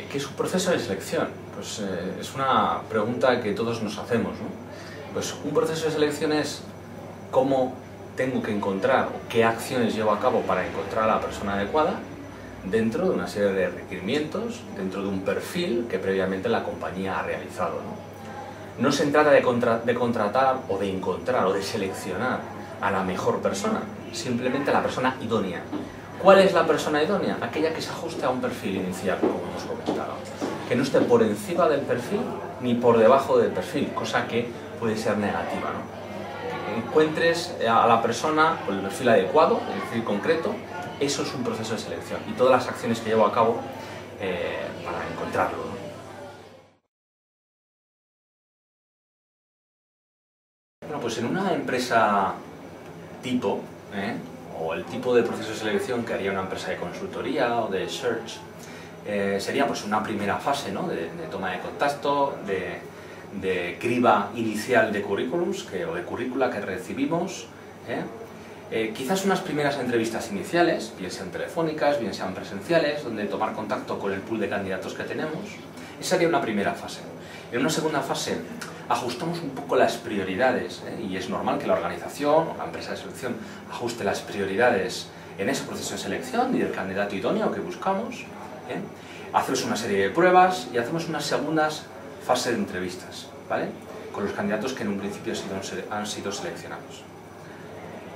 ¿Qué es un proceso de selección? Pues es una pregunta que todos nos hacemos, ¿no? Pues un proceso de selección es cómo tengo que encontrar o qué acciones llevo a cabo para encontrar a la persona adecuada dentro de una serie de requerimientos, dentro de un perfil que previamente la compañía ha realizado, ¿no? No se trata de contratar o de encontrar o de seleccionar a la mejor persona, simplemente a la persona idónea. ¿Cuál es la persona idónea? Aquella que se ajuste a un perfil inicial, como hemos comentado. Que no esté por encima del perfil ni por debajo del perfil, cosa que puede ser negativa, ¿no? Que encuentres a la persona con el perfil adecuado, el perfil concreto, eso es un proceso de selección y todas las acciones que llevo a cabo para encontrarlo, ¿no? Bueno, pues en una empresa tipo, o el tipo de proceso de selección que haría una empresa de consultoría o de search, sería pues una primera fase, ¿no? de toma de contacto, de criba inicial de currículums o de currícula que recibimos, quizás unas primeras entrevistas iniciales, bien sean telefónicas, bien sean presenciales, donde tomar contacto con el pool de candidatos que tenemos. Esa sería una primera fase. En una segunda fase ajustamos un poco las prioridades, y es normal que la organización o la empresa de selección ajuste las prioridades en ese proceso de selección y del candidato idóneo que buscamos. Hacemos una serie de pruebas y hacemos unas segundas fases de entrevistas, ¿vale? Con los candidatos que en un principio han sido seleccionados.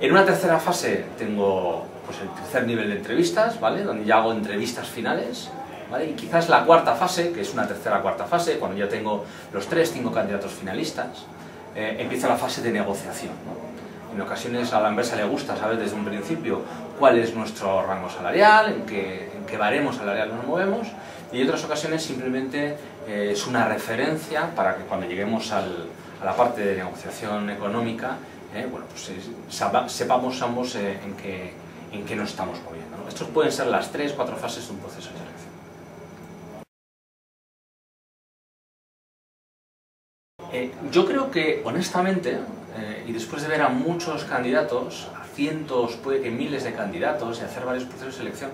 En una tercera fase tengo pues, el tercer nivel de entrevistas, ¿vale? Donde ya hago entrevistas finales, ¿vale? Y quizás la cuarta fase, que es una tercera cuarta fase, cuando ya tengo los 3-5 candidatos finalistas, empieza la fase de negociación, ¿no? En ocasiones a la empresa le gusta saber desde un principio cuál es nuestro rango salarial, en qué baremo salarial nos movemos, y en otras ocasiones simplemente es una referencia para que cuando lleguemos a la parte de negociación económica, bueno, pues sepamos ambos en qué nos estamos moviendo, ¿no? Estos pueden ser las 3-4 fases de un proceso de selección. Yo creo que, honestamente, y después de ver a muchos candidatos, a cientos, puede que miles de candidatos, y hacer varios procesos de selección,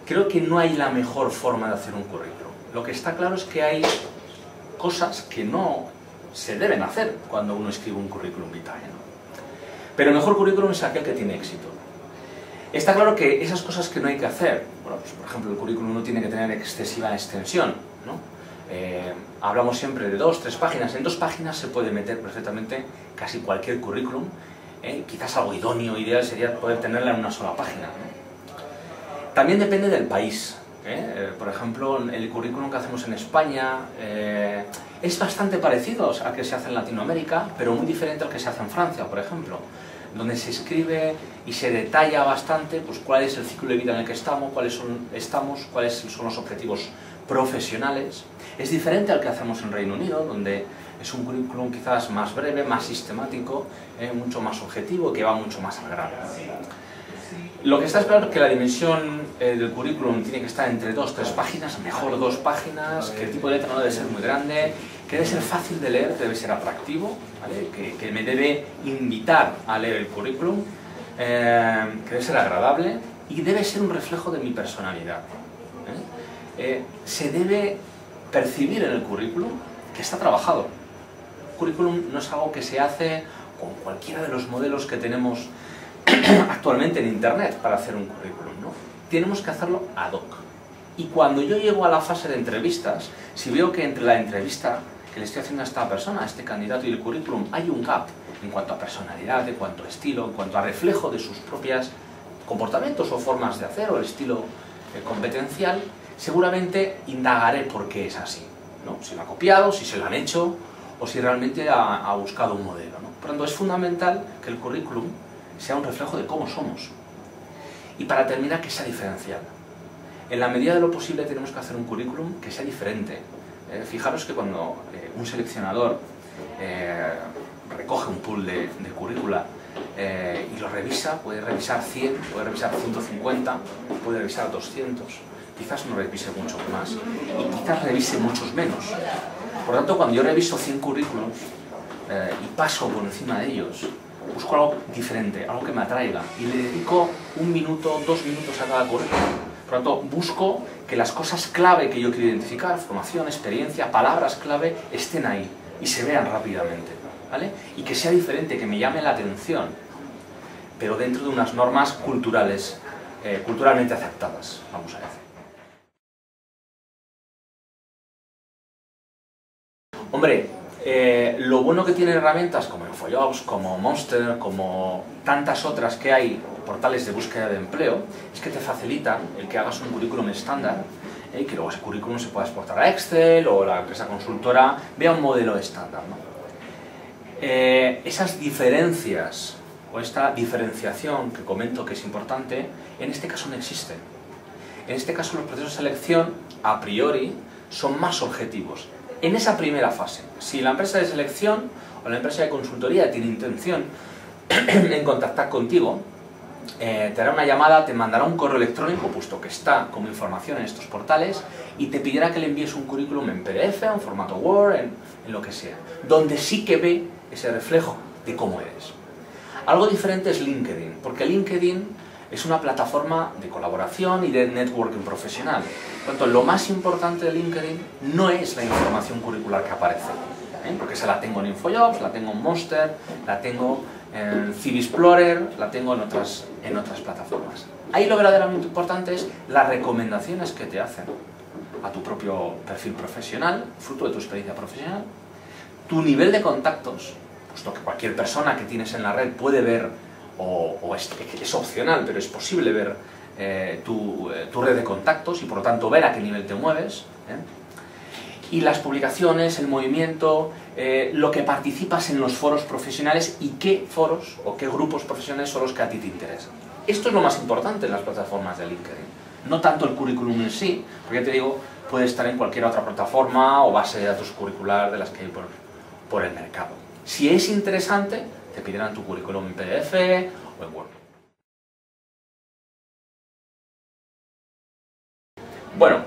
creo que no hay la mejor forma de hacer un currículum. Lo que está claro es que hay cosas que no se deben hacer cuando uno escribe un currículum vitae, ¿no? Pero el mejor currículum es aquel que tiene éxito. Está claro que esas cosas que no hay que hacer, bueno, pues por ejemplo el currículum no tiene que tener excesiva extensión, ¿no? Hablamos siempre de 2-3 páginas. En 2 páginas se puede meter perfectamente casi cualquier currículum. Quizás algo idóneo, ideal sería poder tenerla en una sola página, ¿no? También depende del país. Por ejemplo, el currículum que hacemos en España es bastante parecido al que se hace en Latinoamérica, pero muy diferente al que se hace en Francia, por ejemplo, donde se escribe y se detalla bastante pues, cuál es el ciclo de vida en el que estamos, cuáles son los objetivos profesionales. Es diferente al que hacemos en Reino Unido, donde es un currículum quizás más breve, más sistemático, mucho más objetivo, que va mucho más al grano. Lo que está es claro que la dimensión del currículum tiene que estar entre 2-3 páginas, mejor 2 páginas, que el tipo de letra no debe ser muy grande, que debe ser fácil de leer, debe ser atractivo, ¿vale? Que me debe invitar a leer el currículum, que debe ser agradable y debe ser un reflejo de mi personalidad. Se debe percibir en el currículum que está trabajado. El currículum no es algo que se hace con cualquiera de los modelos que tenemos actualmente en Internet para hacer un currículum, ¿no? Tenemos que hacerlo ad hoc. Y cuando yo llego a la fase de entrevistas, si veo que entre la entrevista que le estoy haciendo a esta persona, a este candidato y el currículum, hay un gap en cuanto a personalidad, en cuanto a estilo, en cuanto a reflejo de sus propios comportamientos o formas de hacer o el estilo competencial, seguramente indagaré por qué es así, ¿no? Si lo ha copiado, si se lo han hecho o si realmente ha buscado un modelo, ¿no? Por lo tanto, es fundamental que el currículum sea un reflejo de cómo somos. Y para terminar, que sea diferencial. En la medida de lo posible tenemos que hacer un currículum que sea diferente. Fijaros que cuando un seleccionador recoge un pool de currícula y lo revisa, puede revisar 100, puede revisar 150, puede revisar 200, quizás no revise mucho más y quizás revise muchos menos. Por lo tanto, cuando yo reviso 100 currículums y paso por encima de ellos, busco algo diferente, algo que me atraiga y le dedico 1 minuto, 2 minutos a cada currículum. Por lo tanto, busco que las cosas clave que yo quiero identificar, formación, experiencia, palabras clave, estén ahí y se vean rápidamente, ¿vale? Y que sea diferente, que me llame la atención, pero dentro de unas normas culturales, culturalmente aceptadas, vamos a decir. Hombre, lo bueno que tienen herramientas como InfoJobs, como Monster, como tantas otras que hay, portales de búsqueda de empleo, es que te facilitan el que hagas un currículum estándar y que luego ese currículum se pueda exportar a Excel o la empresa consultora vea un modelo estándar, ¿no? Esas diferencias o esta diferenciación que comento que es importante, en este caso no existen. En este caso los procesos de selección, a priori, son más objetivos. En esa primera fase, si la empresa de selección o la empresa de consultoría tiene intención en contactar contigo, te hará una llamada, te mandará un correo electrónico, puesto que está como información en estos portales, y te pedirá que le envíes un currículum en PDF, en formato Word, en lo que sea, donde sí que ve ese reflejo de cómo eres. Algo diferente es LinkedIn, porque LinkedIn es una plataforma de colaboración y de networking profesional. Por lo tanto, lo más importante de LinkedIn no es la información curricular que aparece, porque esa la tengo en InfoJobs, la tengo en Monster, la tengo en CV Explorer, la tengo en otras plataformas. Ahí lo verdaderamente importante es las recomendaciones que te hacen a tu propio perfil profesional, fruto de tu experiencia profesional, tu nivel de contactos, puesto que cualquier persona que tienes en la red puede ver, o es opcional, pero es posible ver tu red de contactos y por lo tanto ver a qué nivel te mueves, y las publicaciones, el movimiento, lo que participas en los foros profesionales y qué foros o qué grupos profesionales son los que a ti te interesan. Esto es lo más importante en las plataformas de LinkedIn, no tanto el currículum en sí, porque ya te digo, puede estar en cualquier otra plataforma o base de datos curricular de las que hay por el mercado. Si es interesante, te pedirán tu currículum en PDF o en Word. Bueno,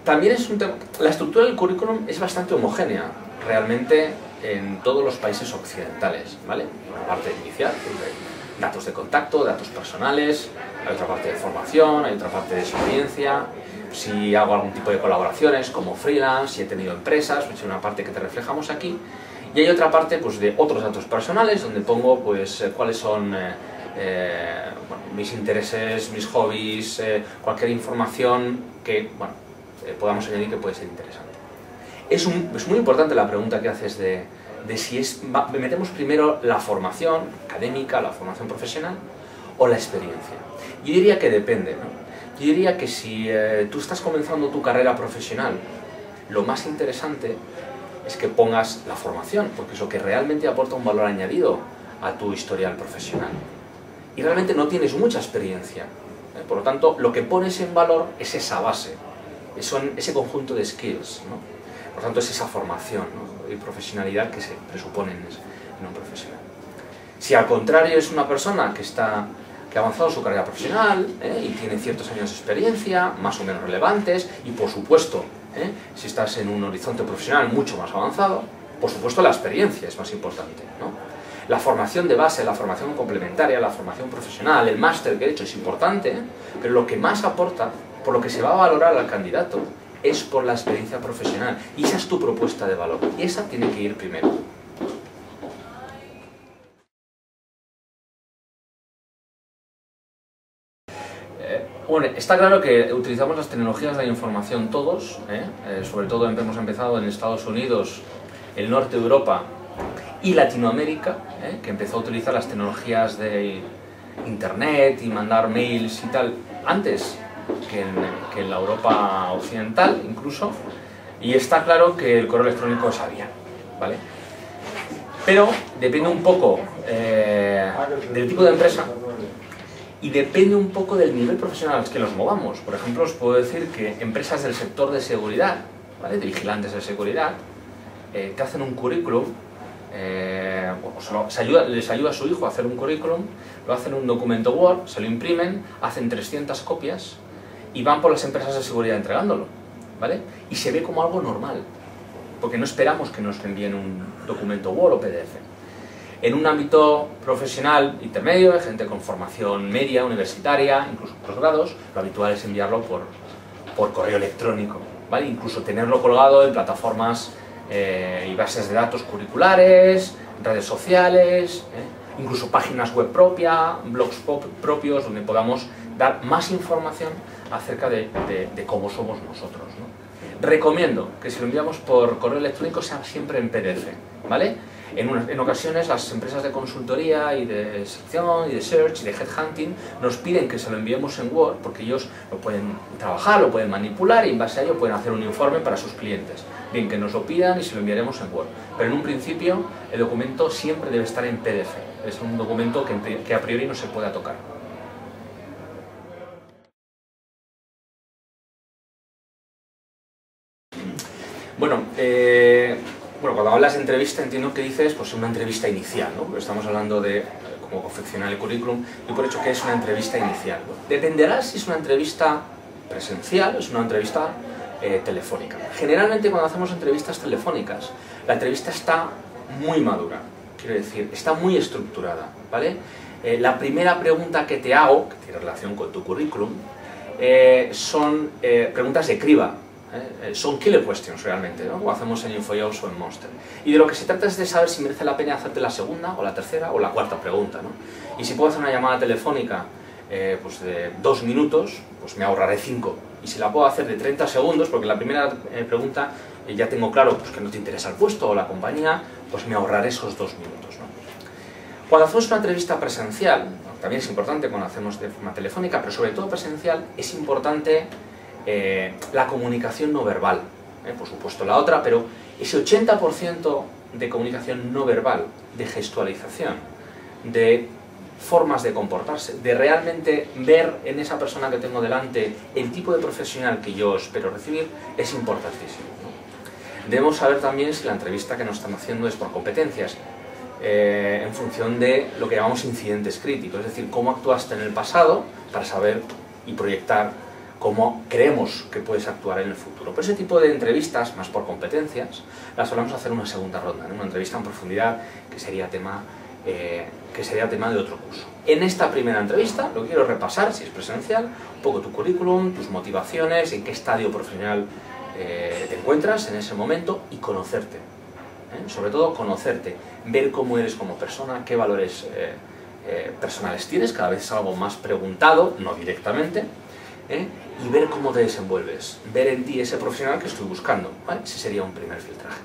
también es un tema, la estructura del currículum es bastante homogénea, realmente en todos los países occidentales, ¿vale? Una parte inicial, datos de contacto, datos personales, hay otra parte de formación, hay otra parte de experiencia, si hago algún tipo de colaboraciones como freelance, si he tenido empresas, es una parte que te reflejamos aquí, y hay otra parte pues, de otros datos personales, donde pongo pues, cuáles son bueno, mis intereses, mis hobbies, cualquier información que bueno, podamos añadir que puede ser interesante. Es muy importante la pregunta que haces de si metemos primero la formación académica, la formación profesional o la experiencia. Yo diría que depende, ¿no? Yo diría que si tú estás comenzando tu carrera profesional, lo más interesante es que pongas la formación, porque es lo que realmente aporta un valor añadido a tu historial profesional. Y realmente no tienes mucha experiencia, por lo tanto, lo que pones en valor es esa base, son ese conjunto de skills, ¿no? Por lo tanto, es esa formación, ¿no? Y profesionalidad que se presupone en un profesional. Si al contrario es una persona que ha avanzado su carrera profesional y tiene ciertos años de experiencia, más o menos relevantes, y por supuesto, si estás en un horizonte profesional mucho más avanzado, por supuesto la experiencia es más importante, ¿no? La formación de base, la formación complementaria, la formación profesional, el máster que he hecho es importante, pero lo que más aporta, por lo que se va a valorar al candidato, es por la experiencia profesional. Y esa es tu propuesta de valor. Y esa tiene que ir primero. Bueno, está claro que utilizamos las tecnologías de la información todos, sobre todo hemos empezado en Estados Unidos, el norte de Europa y Latinoamérica, que empezó a utilizar las tecnologías de Internet y mandar mails y tal, antes que en la Europa occidental incluso, y está claro que el correo electrónico es vía, ¿vale? Pero depende un poco del tipo de empresa y depende un poco del nivel profesional al que nos movamos. Por ejemplo, os puedo decir que empresas del sector de seguridad, ¿vale? De vigilantes de seguridad, te hacen un currículum, les ayuda a su hijo a hacer un currículum, lo hacen en un documento Word, se lo imprimen, hacen 300 copias y van por las empresas de seguridad entregándolo, ¿vale? Y se ve como algo normal, porque no esperamos que nos envíen un documento Word o PDF. En un ámbito profesional intermedio, de gente con formación media, universitaria, incluso posgrados, lo habitual es enviarlo por correo electrónico, ¿vale? Incluso tenerlo colgado en plataformas y bases de datos curriculares, redes sociales, incluso páginas web propias, blogs propios, donde podamos dar más información acerca de cómo somos nosotros, ¿no? Recomiendo que si lo enviamos por correo electrónico sea siempre en PDF, ¿vale? En ocasiones las empresas de consultoría y de selección y de search y de headhunting nos piden que se lo enviemos en Word porque ellos lo pueden trabajar, lo pueden manipular y en base a ello pueden hacer un informe para sus clientes. Bien, que nos lo pidan y se lo enviaremos en Word. Pero en un principio el documento siempre debe estar en PDF. Es un documento que a priori no se pueda tocar. Bueno, cuando hablas de entrevista entiendo que dices pues una entrevista inicial, ¿no? Porque estamos hablando de cómo confeccionar el currículum y por hecho que es una entrevista inicial. Dependerá si es una entrevista presencial o es una entrevista telefónica. Generalmente cuando hacemos entrevistas telefónicas, la entrevista está muy madura, quiero decir, está muy estructurada, ¿vale? La primera pregunta que te hago, que tiene relación con tu currículum, son preguntas de criba. Son killer questions realmente, ¿no? Como hacemos en InfoJobs o en Monster. Y de lo que se trata es de saber si merece la pena hacerte la segunda, o la tercera, o la cuarta pregunta, ¿no? Y si puedo hacer una llamada telefónica pues de 2 minutos, pues me ahorraré 5. Y si la puedo hacer de 30 segundos, porque la primera pregunta ya tengo claro pues, que no te interesa el puesto o la compañía, pues me ahorraré esos 2 minutos, ¿no? Cuando hacemos una entrevista presencial, también es importante cuando hacemos de forma telefónica, pero sobre todo presencial, es importante la comunicación no verbal, por supuesto la otra, pero ese 80% de comunicación no verbal, de gestualización, de formas de comportarse, de realmente ver en esa persona que tengo delante el tipo de profesional que yo espero recibir, es importantísimo, ¿no? Debemos saber también si la entrevista que nos están haciendo es por competencias, en función de lo que llamamos incidentes críticos, es decir, cómo actuaste en el pasado para saber y proyectar cómo creemos que puedes actuar en el futuro. Pero ese tipo de entrevistas, más por competencias, las solemos hacer en una segunda ronda, ¿no? Una entrevista en profundidad que sería tema de otro curso. En esta primera entrevista lo que quiero repasar, si es presencial, un poco tu currículum, tus motivaciones, en qué estadio profesional te encuentras en ese momento y conocerte. Sobre todo conocerte, ver cómo eres como persona, qué valores personales tienes, cada vez es algo más preguntado, no directamente, y ver cómo te desenvuelves, ver en ti ese profesional que estoy buscando, ¿vale? Ese sería un primer filtraje.